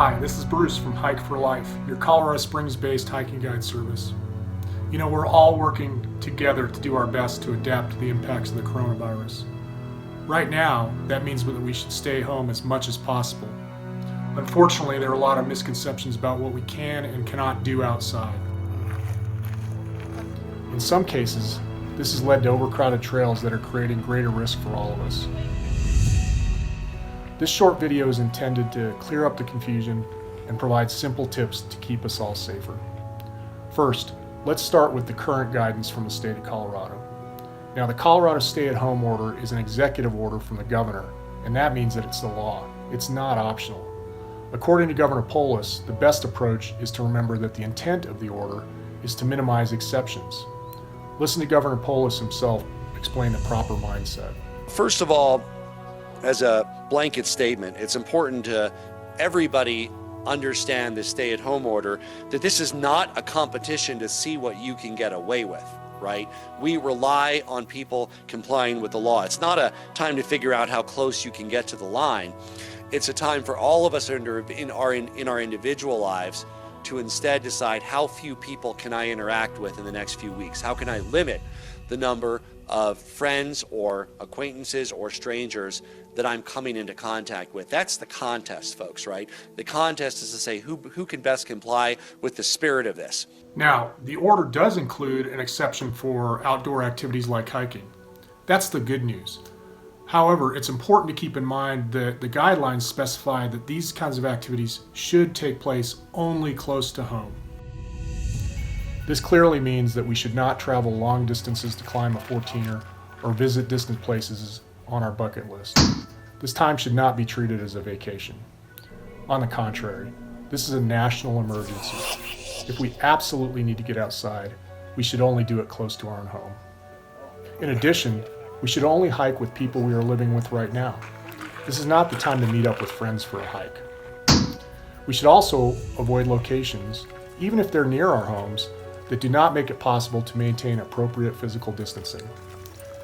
Hi, this is Bruce from Hike for Life, your Colorado Springs-based hiking guide service. You know, we're all working together to do our best to adapt to the impacts of the coronavirus. Right now, that means that we should stay home as much as possible. Unfortunately, there are a lot of misconceptions about what we can and cannot do outside. In some cases, this has led to overcrowded trails that are creating greater risk for all of us. This short video is intended to clear up the confusion and provide simple tips to keep us all safer. First, let's start with the current guidance from the state of Colorado. Now, the Colorado stay-at-home order is an executive order from the governor, and that means that it's the law. It's not optional. According to Governor Polis, the best approach is to remember that the intent of the order is to minimize exceptions. Listen to Governor Polis himself explain the proper mindset. First of all, as a blanket statement, it's important to everybody understand the stay-at-home order, that this is not a competition to see what you can get away with, right? We rely on people complying with the law. It's not a time to figure out how close you can get to the line. It's a time for all of us in our individual lives to instead decide how few people can I interact with in the next few weeks? How can I limit the number of friends or acquaintances or strangers that I'm coming into contact with? That's the contest, folks, right? The contest is to say who can best comply with the spirit of this. Now, the order does include an exception for outdoor activities like hiking. That's the good news. However, it's important to keep in mind that the guidelines specify that these kinds of activities should take place only close to home. This clearly means that we should not travel long distances to climb a 14er or visit distant places on our bucket list. This time should not be treated as a vacation. On the contrary, this is a national emergency. If we absolutely need to get outside, we should only do it close to our own home. In addition, we should only hike with people we are living with right now. This is not the time to meet up with friends for a hike. We should also avoid locations, even if they're near our homes, that do not make it possible to maintain appropriate physical distancing.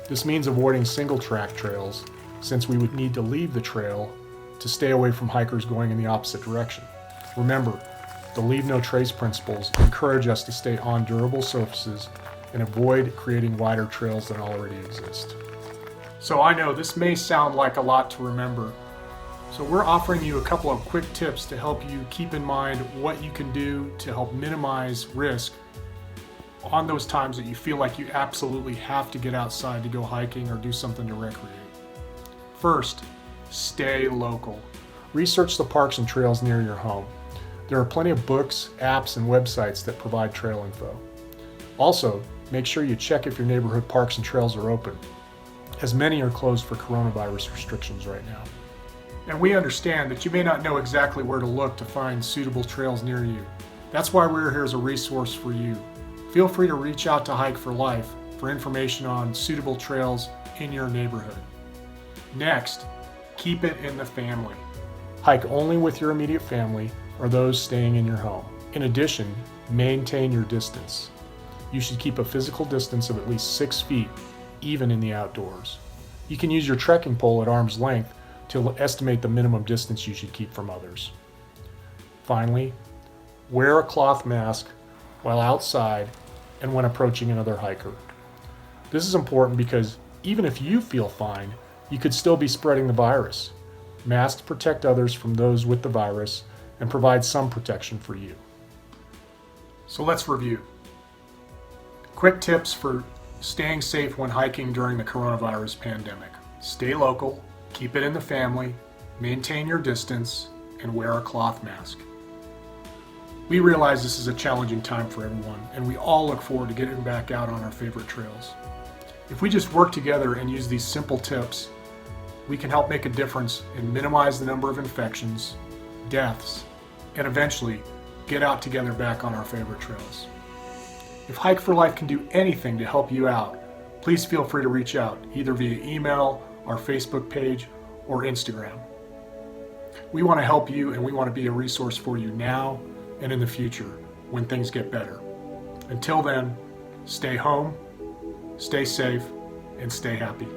This means avoiding single-track trails, since we would need to leave the trail to stay away from hikers going in the opposite direction. Remember, the leave no trace principles encourage us to stay on durable surfaces and avoid creating wider trails than already exist. So I know this may sound like a lot to remember, so we're offering you a couple of quick tips to help you keep in mind what you can do to help minimize risk on those times that you feel like you absolutely have to get outside to go hiking or do something to recreate. First, stay local. Research the parks and trails near your home. There are plenty of books, apps, and websites that provide trail info. Also, make sure you check if your neighborhood parks and trails are open, as many are closed for coronavirus restrictions right now. And we understand that you may not know exactly where to look to find suitable trails near you. That's why we're here as a resource for you. Feel free to reach out to Hike for Life for information on suitable trails in your neighborhood. Next, keep it in the family. Hike only with your immediate family or those staying in your home. In addition, maintain your distance. You should keep a physical distance of at least 6 feet, even in the outdoors. You can use your trekking pole at arm's length to estimate the minimum distance you should keep from others. Finally, wear a cloth mask while outside and when approaching another hiker. This is important because even if you feel fine, you could still be spreading the virus. Masks protect others from those with the virus and provide some protection for you. So let's review. Quick tips for staying safe when hiking during the coronavirus pandemic. Stay local, keep it in the family, maintain your distance, and wear a cloth mask. We realize this is a challenging time for everyone, and we all look forward to getting back out on our favorite trails. If we just work together and use these simple tips, we can help make a difference and minimize the number of infections, deaths, and eventually get out together back on our favorite trails. If Hike for Life can do anything to help you out, please feel free to reach out, either via email, our Facebook page, or Instagram. We want to help you, and we want to be a resource for you now and in the future when things get better. Until then, stay home, stay safe, and stay happy.